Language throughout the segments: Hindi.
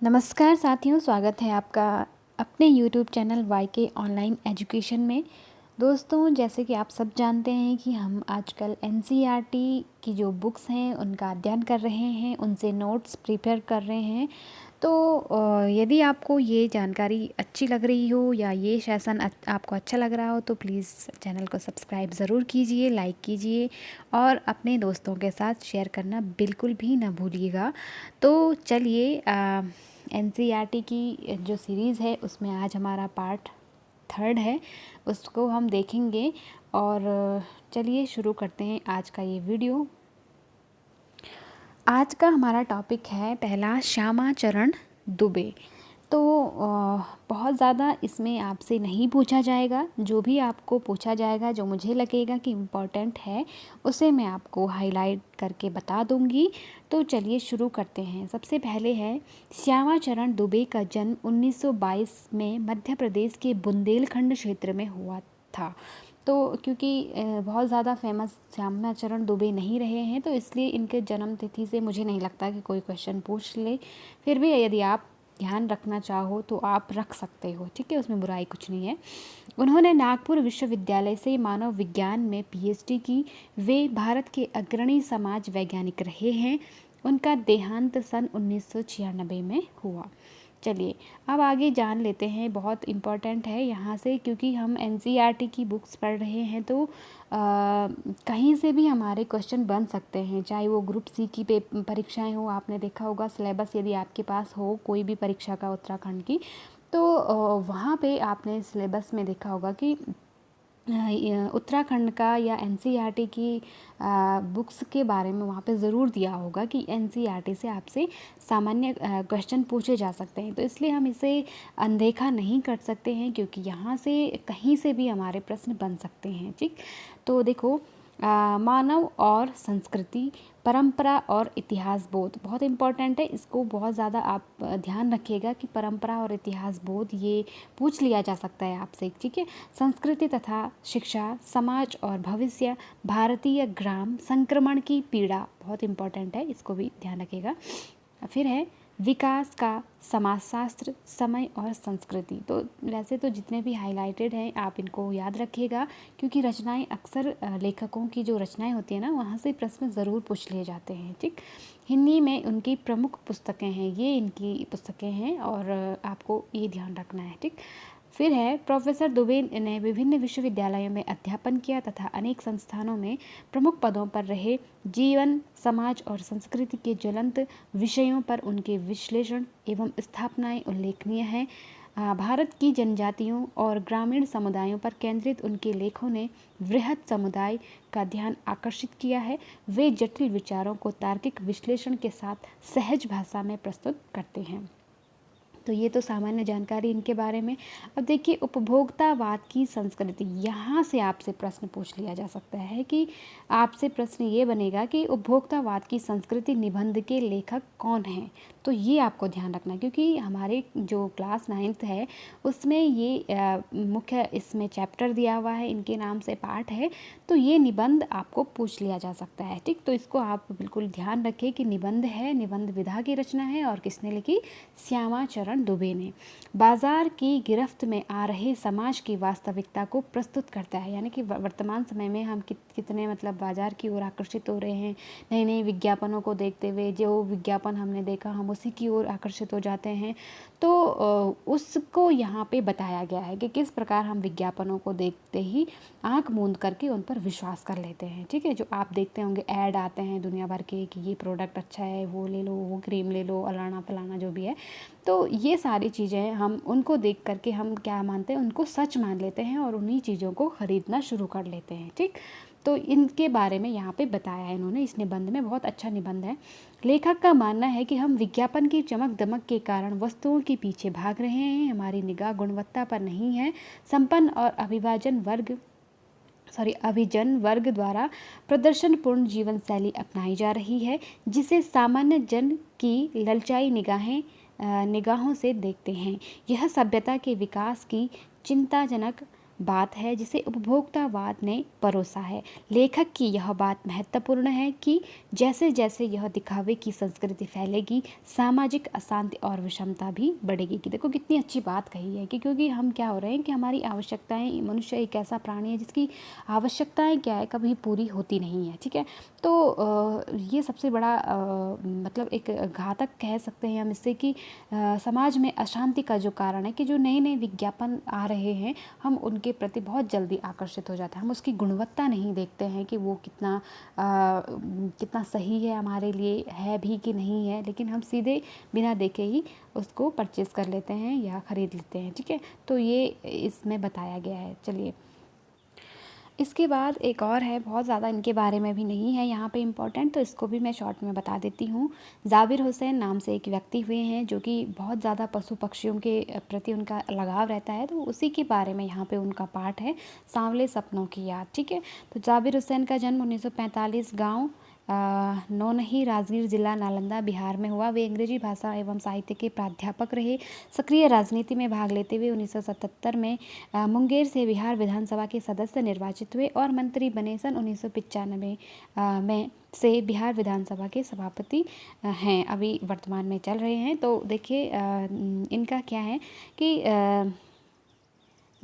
नमस्कार साथियों, स्वागत है आपका अपने YouTube channel YK online education में। दोस्तों, जैसे कि आप सब जानते हैं कि हम आजकल NCERT की जो बुक्स हैं उनका अध्ययन कर रहे हैं, उनसे नोट्स प्रिपेयर कर रहे हैं। तो यदि आपको ये जानकारी अच्छी लग रही हो या ये सेशन आपको अच्छा लग रहा हो तो प्लीज़ चैनल को सब्सक्राइब ज़रूर कीजिए, लाइक कीजिए और अपने दोस्तों के साथ शेयर करना बिल्कुल भी ना भूलिएगा। तो चलिए, NCERT की जो सीरीज़ है उसमें आज हमारा पार्ट 3 है, उसको हम देखेंगे। और चलिए शुरू करते हैं आज का ये वीडियो। आज का हमारा टॉपिक है पहला, श्यामा चरण दुबे। तो बहुत ज़्यादा इसमें आपसे नहीं पूछा जाएगा, जो भी आपको पूछा जाएगा, जो मुझे लगेगा कि इम्पॉर्टेंट है उसे मैं आपको हाईलाइट करके बता दूंगी। तो चलिए शुरू करते हैं। सबसे पहले है, श्यामा चरण दुबे का जन्म 1922 में मध्य प्रदेश के बुंदेलखंड क्षेत्र में हुआ था। तो क्योंकि बहुत ज़्यादा फेमस श्यामा चरण दुबे नहीं रहे हैं, तो इसलिए इनके जन्म तिथि से मुझे नहीं लगता कि कोई क्वेश्चन पूछ ले। फिर भी यदि आप ध्यान रखना चाहो तो आप रख सकते हो, ठीक है, उसमें बुराई कुछ नहीं है। उन्होंने नागपुर विश्वविद्यालय से मानव विज्ञान में PhD की। वे भारत के अग्रणी समाज वैज्ञानिक रहे हैं। उनका देहांत सन 1996 में हुआ। चलिए अब आगे जान लेते हैं। बहुत इम्पॉर्टेंट है यहाँ से, क्योंकि हम NCERT की बुक्स पढ़ रहे हैं तो कहीं से भी हमारे क्वेश्चन बन सकते हैं, चाहे वो ग्रुप C की परीक्षाएं हो। आपने देखा होगा सिलेबस, यदि आपके पास हो कोई भी परीक्षा का उत्तराखंड की, तो वहाँ पे आपने सिलेबस में देखा होगा कि उत्तराखंड का या NCERT की बुक्स के बारे में वहाँ पे ज़रूर दिया होगा कि NCERT से आपसे सामान्य क्वेश्चन पूछे जा सकते हैं। तो इसलिए हम इसे अनदेखा नहीं कर सकते हैं, क्योंकि यहाँ से कहीं से भी हमारे प्रश्न बन सकते हैं, ठीक। तो देखो, मानव और संस्कृति, परंपरा और इतिहास बोध बहुत इम्पॉर्टेंट है। इसको बहुत ज़्यादा आप ध्यान रखिएगा कि परंपरा और इतिहास बोध ये पूछ लिया जा सकता है आपसे, ठीक है। संस्कृति तथा शिक्षा, समाज और भविष्य, भारतीय ग्राम, संक्रमण की पीड़ा बहुत इम्पॉर्टेंट है, इसको भी ध्यान रखिएगा। फिर है विकास का समाजशास्त्र, समय और संस्कृति। तो वैसे तो जितने भी हाईलाइटेड हैं आप इनको याद रखिएगा, क्योंकि रचनाएं अक्सर लेखकों की जो रचनाएं होती हैं ना, वहाँ से प्रश्न ज़रूर पूछ लिए जाते हैं, ठीक। हिंदी में उनकी प्रमुख पुस्तकें हैं, ये इनकी पुस्तकें हैं और आपको ये ध्यान रखना है, ठीक। फिर है, प्रोफेसर दुबे ने विभिन्न विश्वविद्यालयों में अध्यापन किया तथा अनेक संस्थानों में प्रमुख पदों पर रहे। जीवन, समाज और संस्कृति के ज्वलंत विषयों पर उनके विश्लेषण एवं स्थापनाएं उल्लेखनीय हैं। भारत की जनजातियों और ग्रामीण समुदायों पर केंद्रित उनके लेखों ने वृहद समुदाय का ध्यान आकर्षित किया है। वे जटिल विचारों को तार्किक विश्लेषण के साथ सहज भाषा में प्रस्तुत करते हैं। तो ये तो सामान्य जानकारी इनके बारे में। अब देखिए, उपभोक्तावाद की संस्कृति, यहाँ से आपसे प्रश्न पूछ लिया जा सकता है कि आपसे प्रश्न ये बनेगा कि उपभोक्तावाद की संस्कृति निबंध के लेखक कौन हैं। तो ये आपको ध्यान रखना, क्योंकि हमारे जो क्लास 9th है उसमें ये मुख्य इसमें चैप्टर दिया हुआ है, इनके नाम से पाठ है। तो ये निबंध आपको पूछ लिया जा सकता है, ठीक। तो इसको आप बिल्कुल ध्यान रखें कि निबंध है, निबंध विधा की रचना है और किसने लिखी, श्यामा चरण दुबे ने। बाजार की गिरफ्त में आ रहे समाज की वास्तविकता को प्रस्तुत करता है, यानी कि वर्तमान समय में हम कितने मतलब बाजार की ओर आकर्षित हो रहे हैं। नए नए विज्ञापनों को देखते हुए जो विज्ञापन हमने देखा हम उसी की ओर आकर्षित हो जाते हैं। तो उसको यहाँ पे बताया गया है कि किस प्रकार हम विज्ञापनों को देखते ही आंख मूंद करके उन पर विश्वास कर लेते हैं, ठीक है। जो आप देखते होंगे ऐड आते हैं दुनिया भर के कि ये प्रोडक्ट अच्छा है, वो ले लो, वो क्रीम ले लो, अलाना फलाना जो भी है। तो ये सारी चीज़ें हम उनको देख करके हम क्या मानते हैं, उनको सच मान लेते हैं और उन्हीं चीज़ों को ख़रीदना शुरू कर लेते हैं, ठीक। तो इनके बारे में यहाँ पे बताया है इन्होंने इस निबंध में, बहुत अच्छा निबंध है। लेखक का मानना है कि हम विज्ञापन की चमक दमक के कारण वस्तुओं के पीछे भाग रहे हैं, हमारी निगाह गुणवत्ता पर नहीं है। संपन्न और अभिजन वर्ग द्वारा प्रदर्शनपूर्ण जीवन शैली अपनाई जा रही है, जिसे सामान्य जन की ललचाई निगाहों से देखते हैं। यह सभ्यता के विकास की चिंताजनक बात है जिसे उपभोक्तावाद ने परोसा है। लेखक की यह बात महत्वपूर्ण है कि जैसे जैसे यह दिखावे की संस्कृति फैलेगी, सामाजिक अशांति और विषमता भी बढ़ेगी। कि देखो कितनी अच्छी बात कही है कि क्योंकि हम क्या हो रहे हैं कि हमारी आवश्यकताएं, मनुष्य एक ऐसा प्राणी है जिसकी आवश्यकताएं क्या है कभी पूरी होती नहीं है। ठीक है, तो ये सबसे बड़ा मतलब एक घातक कह सकते हैं हम इससे कि समाज में अशांति का जो कारण है कि जो नए नए विज्ञापन आ रहे हैं, हम उनके प्रति बहुत जल्दी आकर्षित हो जाते हैं। हम उसकी गुणवत्ता नहीं देखते हैं कि वो कितना सही है, हमारे लिए है भी कि नहीं है, लेकिन हम सीधे बिना देखे ही उसको परचेज़ कर लेते हैं या ख़रीद लेते हैं। ठीक है, तो ये इसमें बताया गया है। चलिए, इसके बाद एक और है, बहुत ज़्यादा इनके बारे में भी नहीं है यहाँ पे इम्पोर्टेंट, तो इसको भी मैं शॉर्ट में बता देती हूँ। जाबिर हुसैन नाम से एक व्यक्ति हुए हैं जो कि बहुत ज़्यादा पशु पक्षियों के प्रति उनका लगाव रहता है, तो उसी के बारे में यहाँ पे उनका पाठ है, सांवले सपनों की याद। ठीक है, तो जाबिर हुसैन का जन्म 1945 गाँव नौनही, राजगीर जिला, नालंदा, बिहार में हुआ। वे अंग्रेजी भाषा एवं साहित्य के प्राध्यापक रहे। सक्रिय राजनीति में भाग लेते हुए 1977 में मुंगेर से बिहार विधानसभा के सदस्य निर्वाचित हुए और मंत्री बने। सन 1995 में से बिहार विधानसभा के सभापति हैं, अभी वर्तमान में चल रहे हैं। तो देखिए इनका क्या है कि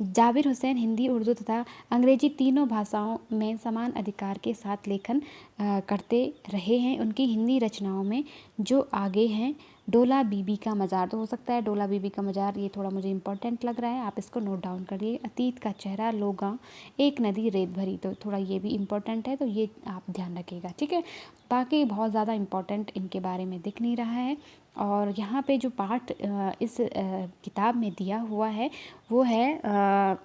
जाबिर हुसैन हिंदी, उर्दू तथा अंग्रेजी तीनों भाषाओं में समान अधिकार के साथ लेखन करते रहे हैं। उनकी हिंदी रचनाओं में जो आगे हैं, डोला बीबी का मज़ार, तो हो सकता है डोला बीबी का मज़ार ये थोड़ा मुझे इंपॉर्टेंट लग रहा है, आप इसको नोट डाउन करिए। अतीत का चेहरा, लोगा, एक नदी रेत भरी, तो थोड़ा ये भी इम्पोर्टेंट है, तो ये आप ध्यान रखिएगा। ठीक है, बाकी बहुत ज़्यादा इम्पोर्टेंट इनके बारे में दिख नहीं रहा है। और यहाँ पे जो पार्ट इस किताब में दिया हुआ है वो है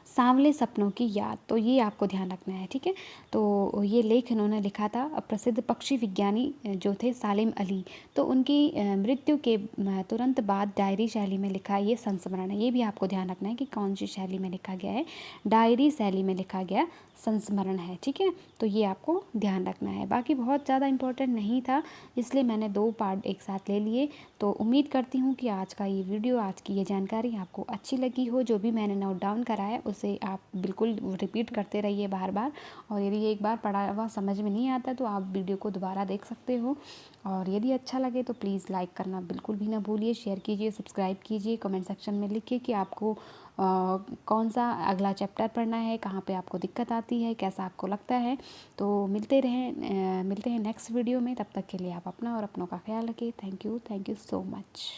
सांवले सपनों की याद, तो ये आपको ध्यान रखना है। ठीक है, तो ये लेख इन्होंने लिखा था प्रसिद्ध पक्षी विज्ञानी जो थे सालिम अली, तो उनकी मृत्यु के तुरंत बाद डायरी शैली में लिखा ये संस्मरण है। ये भी आपको ध्यान रखना है कि कौन सी शैली में लिखा गया है, डायरी शैली में लिखा गया संस्मरण है। ठीक है, तो ये आपको ध्यान रखना है। बाकी बहुत ज़्यादा इम्पोर्टेंट नहीं था, इसलिए मैंने 2 पार्ट एक साथ ले लिए। तो उम्मीद करती हूँ कि आज का ये वीडियो, आज की ये जानकारी आपको अच्छी लगी हो। जो भी मैंने नोट डाउन करा है उसे आप बिल्कुल रिपीट करते रहिए बार बार, और यदि एक बार पढ़ा हुआ समझ में नहीं आता तो आप वीडियो को दोबारा देख सकते हो। और यदि अच्छा लगे तो प्लीज़ लाइक करना बिल्कुल भी ना भूलिए, शेयर कीजिए, सब्सक्राइब कीजिए, कमेंट सेक्शन में लिखिए कि आपको कौन सा अगला चैप्टर पढ़ना है, कहाँ पे आपको दिक्कत आती है, कैसा आपको लगता है। तो मिलते हैं नेक्स्ट वीडियो में, तब तक के लिए आप अपना और अपनों का ख्याल रखिए। Thank you so much.